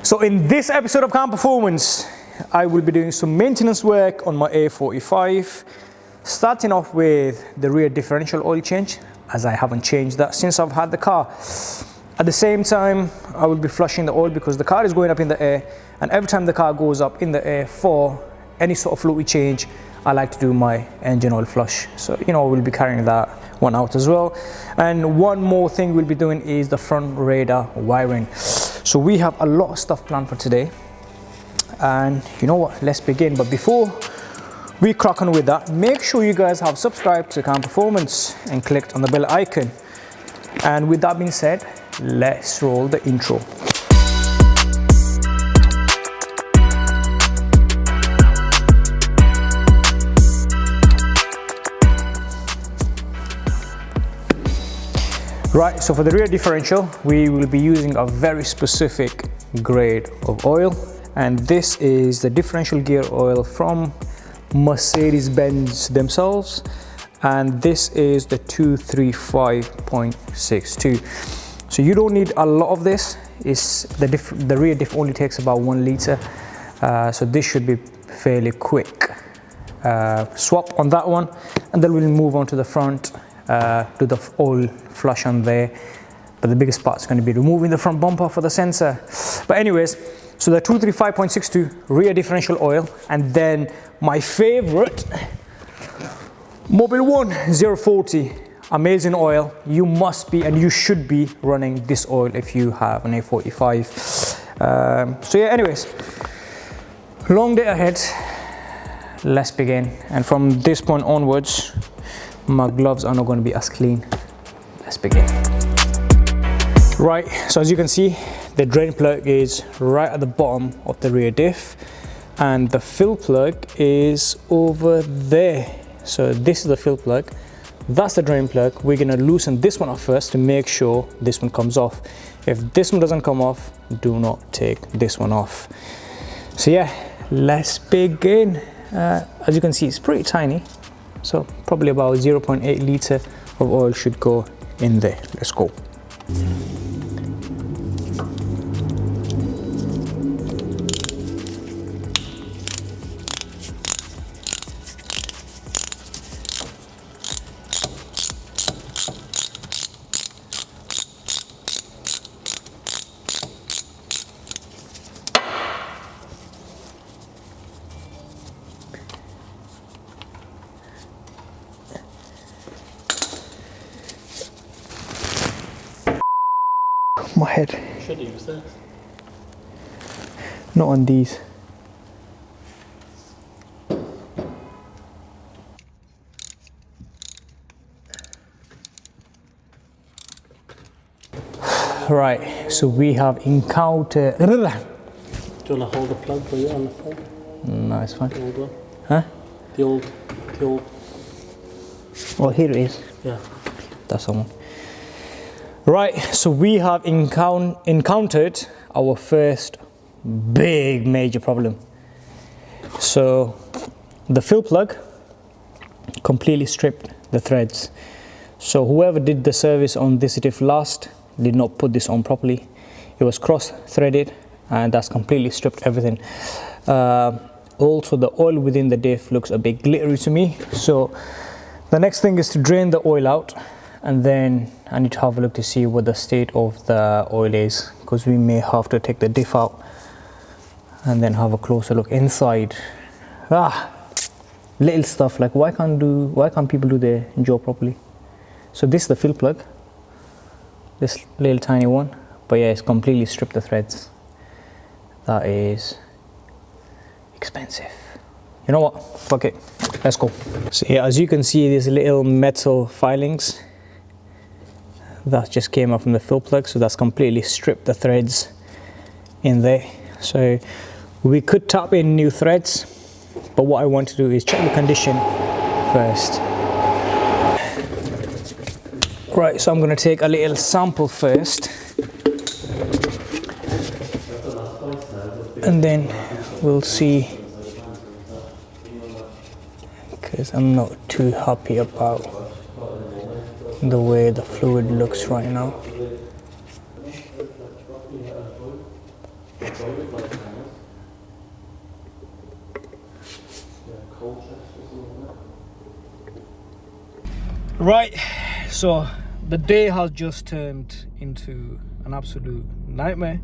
So in this episode of Car Performance, I will be doing some maintenance work on my A45, starting off with the rear differential oil change, as I haven't changed that since I've had the car. At the same time, I will be flushing the oil because the car is going up in the air, and every time the car goes up in the air for any sort of fluid change, I like to do my engine oil flush. So, you know, we'll be carrying that one out as well. And one more thing we'll be doing is the front radar wiring. So we have a lot of stuff planned for today. And you know what, let's begin. But before we crack on with that, make sure you guys have subscribed to Car Performance and clicked on the bell icon. And with that being said, let's roll the intro. Right, so for the rear differential, we will be using a very specific grade of oil, and this is the differential gear oil from Mercedes-Benz themselves, and this is the 235.62. So you don't need a lot of this. The rear diff only takes about 1 liter, so this should be fairly quick swap on that one, and then we'll move on to the front. Do the oil flush on there, but the biggest part is going to be removing the front bumper for the sensor. But anyways, so the 235.62 rear differential oil, and then my favorite Mobil 1 040 amazing oil. You must be and you should be running this oil if you have an A45. So yeah, anyways, long day ahead. Let's begin. And from this point onwards, my gloves are not going to be as clean. Let's begin. Right, so as you can see, the drain plug is right at the bottom of the rear diff, and the fill plug is over there. So this is the fill plug, that's the drain plug. We're going to loosen this one off first to make sure this one comes off. If this one doesn't come off, do not take this one off. So yeah, let's begin. As you can see, it's pretty tiny. So probably about 0.8 liter of oil should go in there. Let's go. My head. Should use this. Not on these. Right, so we have encountered. Do you want to hold the plug for you on the phone? No, it's fine. The old one? Huh? The old. Well, here it is. Yeah. That's the one. Right, so we have encountered our first big major problem. So the fill plug completely stripped the threads. So whoever did the service on this diff last did not put this on properly. It was cross-threaded, and that's completely stripped everything. Also, the oil within the diff looks a bit glittery to me. So the next thing is to drain the oil out, and then I need to have a look to see what the state of the oil is, because we may have to take the diff out and then have a closer look inside. Little stuff like why can't people do their job properly? So this is the fill plug, this little tiny one, but yeah, it's completely stripped the threads. That is expensive. You know what, fuck it, let's go. So yeah, as you can see, these little metal filings that just came up from the fill plug, so that's completely stripped the threads in there. So we could tap in new threads, but what I want to do is check the condition first. Right, so I'm going to take a little sample first, and then we'll see, because I'm not too happy about the way the fluid looks right now. Right, so the day has just turned into an absolute nightmare.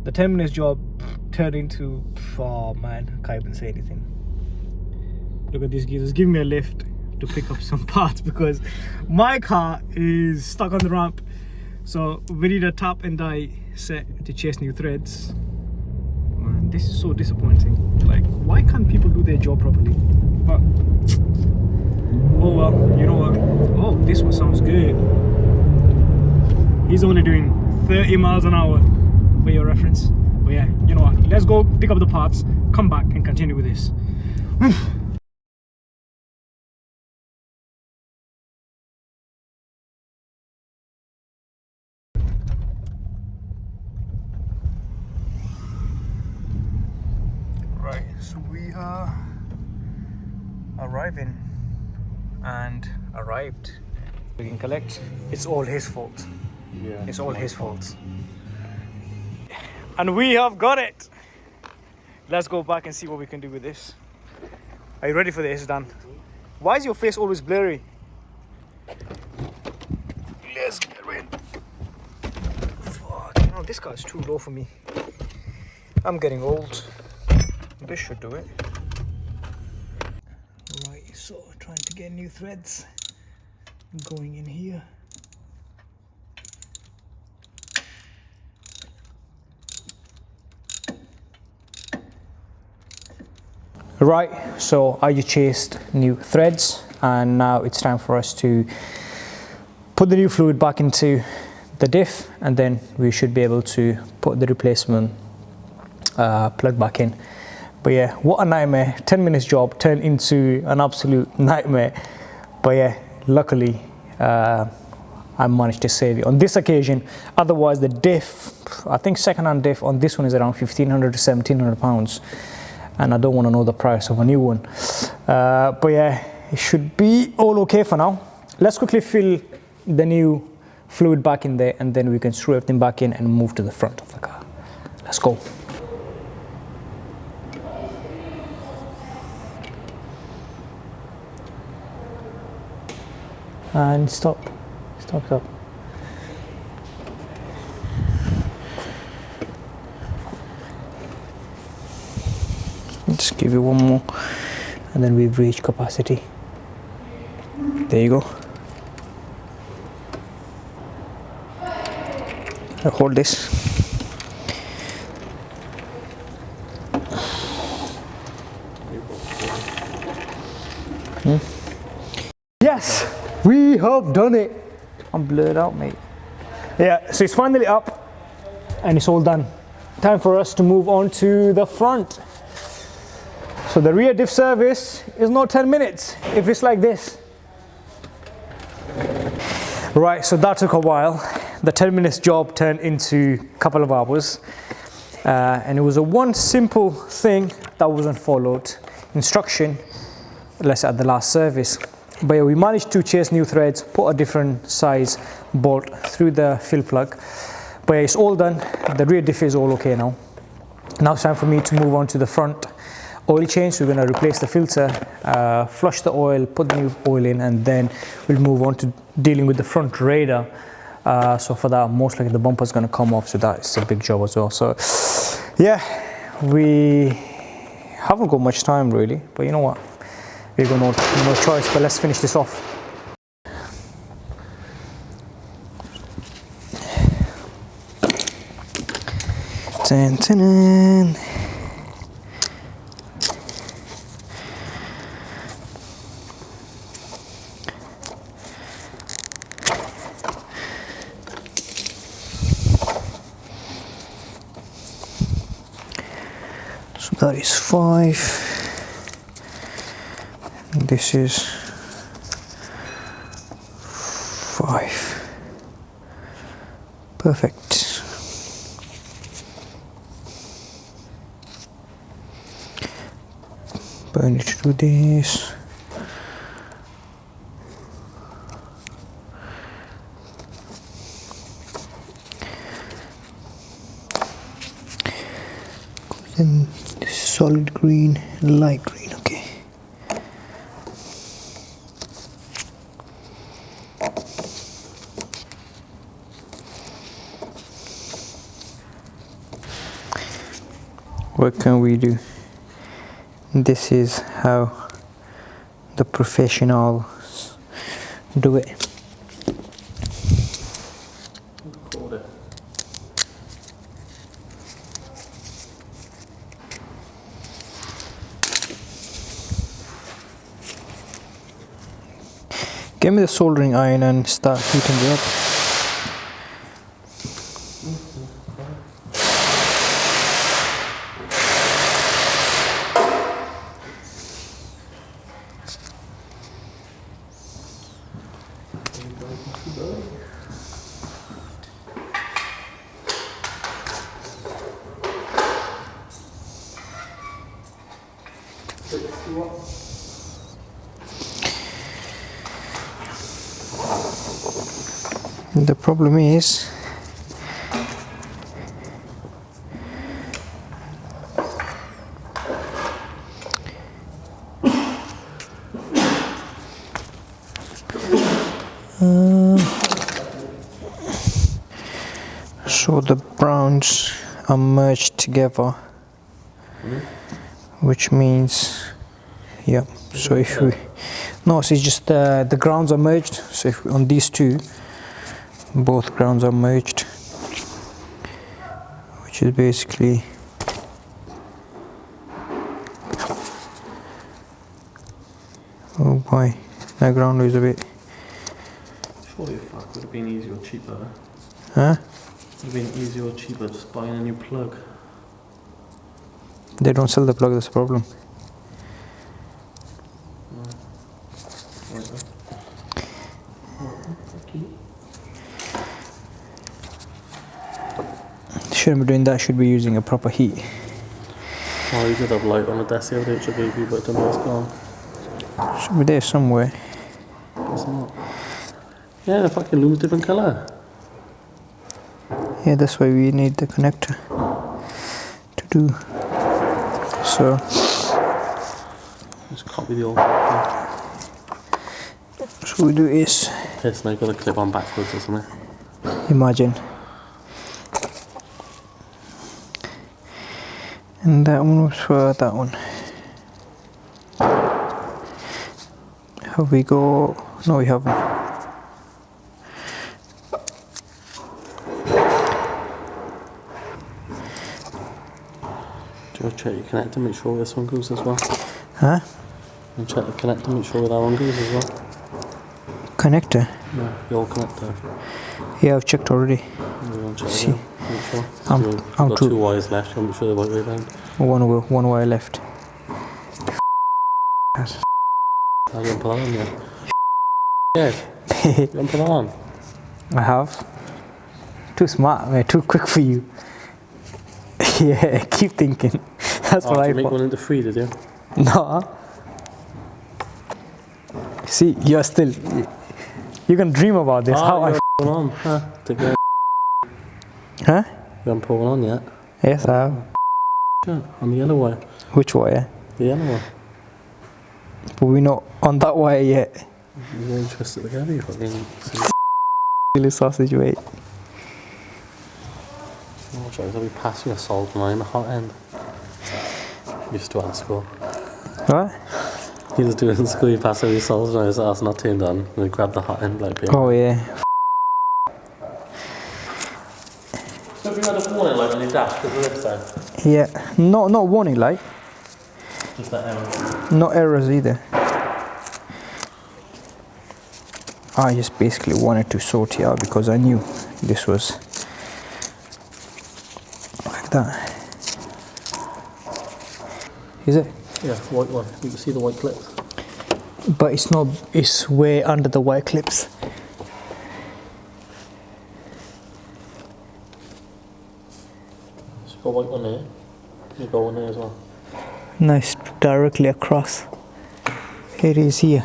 The 10 minutes job turned into, oh man, I can't even say anything. Look at these geezers giving me a lift to pick up some parts because my car is stuck on the ramp. So we need a tap and die set to chase new threads. Man, this is so disappointing. Like, why can't people do their job properly? But oh well, you know what? Oh, this one sounds good. He's only doing 30 miles an hour for your reference. But yeah, you know what? Let's go pick up the parts, come back and continue with this. Right, so we are arriving and arrived. We can collect. It's all his fault. Yeah. It's all his fault. And we have got it. Let's go back and see what we can do with this. Are you ready for this, Dan? Why is your face always blurry? Let's get in. Fuck, you know, this car is too low for me. I'm getting old. This should do it. Right, so trying to get new threads. Going in here. Right, so I just chased new threads and now it's time for us to put the new fluid back into the diff and then we should be able to put the replacement plug back in. But yeah, what a nightmare. 10 minutes job turned into an absolute nightmare. But yeah, luckily I managed to save it on this occasion. Otherwise the diff, I think second-hand diff on this one is around 1,500 to 1,700 pounds. And I don't want to know the price of a new one. But yeah, it should be all okay for now. Let's quickly fill the new fluid back in there and then we can screw everything back in and move to the front of the car. Let's go. And stop. Just give you one more and then we've reached capacity. There you go. I'll hold this. Yes, we have done it. I'm blurred out, mate. Yeah, so it's finally up and it's all done. Time for us to move on to the front. So the rear diff service is not 10 minutes if it's like this. Right, so that took a while. The 10 minutes job turned into a couple of hours. And it was a one simple thing that wasn't followed. Instruction, let's say at the last service. But yeah, we managed to chase new threads, put a different size bolt through the fill plug. But yeah, it's all done. The rear diff is all okay now. Now it's time for me to move on to the front oil change. We're going to replace the filter, flush the oil, put the new oil in, and then we'll move on to dealing with the front radar. So for that, most likely the bumper is going to come off, so that's a big job as well. So yeah, we haven't got much time really, but you know what, we've got no choice, but let's finish this off. Dun, dun, dun. That is 5, this is 5, perfect. But I need to do this. And solid green and light green, okay. What can we do? This is how the professionals do it. Record it. Give me the soldering iron and start heating it up. The problem is so the browns are merged together, which means, yeah, so if we, no, so it's just the grounds are merged, so if on these two, both grounds are merged, which is basically oh boy, that ground is a bit, Surely fuck would have been easier or cheaper. huh? Would have been easier or cheaper just buying a new plug. They don't sell the plug, that's the problem. Shouldn't be doing that, should be using a proper heat. Oh, you did have light on the desk the other day, it should be, but the light's gone. Should be there somewhere. It's not. Yeah, the fucking loom's different colour. Yeah, that's why we need the connector to do. So Just copy the old one. what we do is, Piss, now you've got the clip on backwards or something. imagine. And that one was for that one. Have we go? No, we haven't. Do you check your connector, make sure this one goes as well? Huh? And check the connector, make sure that one goes as well. Connector? Yeah, the old connector. Yeah, I've checked already. You want to check See. it out? Make sure. I'm You've got too- two wires left, you want to make sure they're right way round. One wire left. I haven't put that on yet. Yeah, you haven't put that on? I have. Too smart, man. Too quick for you. Yeah, keep thinking. That's Oh, what did I you make thought. one into three, did you? No. See, you're still. You can dream about this. How I. you haven't put one on. Huh? Take it. Huh? You haven't put one on yet? Yes, I have. Yeah, on the yellow wire. Which wire? The yellow one. But we're not on that wire yet. You won't twist it together, you fucking... Silly sausage, wait. Oh, sorry, so we pass you a salt line, the hot end. Used to at school. What? He was doing in school, you pass every salt line, so that's not turned on. And we grab the hot end like beer. Oh, yeah. So if you had a warning light on your dash, because the left side, Yeah. No, not warning light. just that error. No errors either. I just basically wanted to sort it out because I knew this was like that. Is it? Yeah, white one. You can see the white clips. But it's not, it's way under the wire clips. So you got white one there. You got one there as well. Nice, directly across. Here it is here.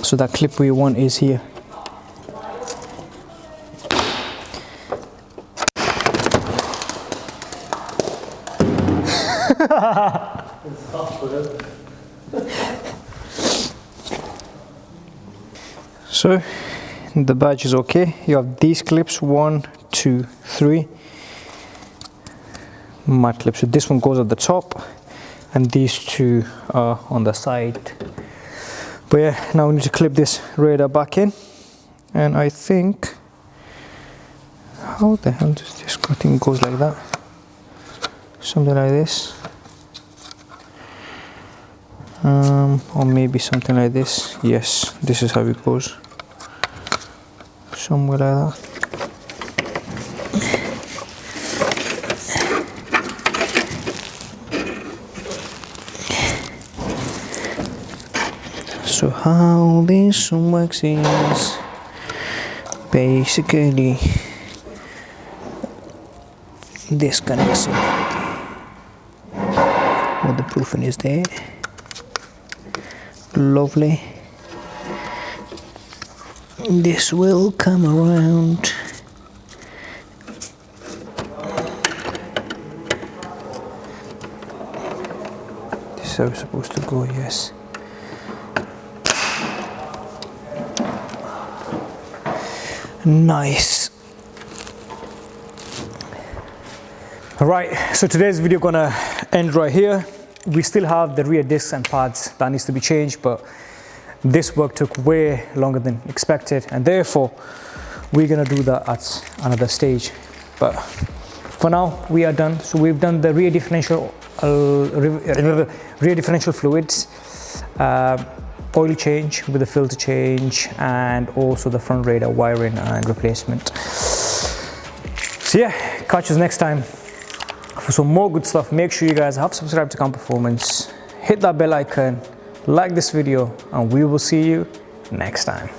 So that clip we want is here. So the badge is okay. You have these clips, 1, 2, 3 matte clips. So this one goes at the top and these two are on the side. But yeah, now we need to clip this radar back in, and I think, how the hell does this thing goes like that? Something like this, or maybe something like this. Yes, this is how it goes, somewhere like that. So how this works is basically this connection. Waterproofing is there. Lovely. This will come around. This is how it's supposed to go, yes. Nice. Alright, so today's video gonna end right here. We still have the rear discs and pads that needs to be changed, but this work took way longer than expected, and therefore we're gonna do that at another stage. But for now we are done. So we've done the rear differential fluids, oil change with the filter change, and also the front radar wiring and replacement. So yeah, catch us next time for some more good stuff. Make sure you guys have subscribed to Calm Performance, hit that bell icon, like this video, and we will see you next time.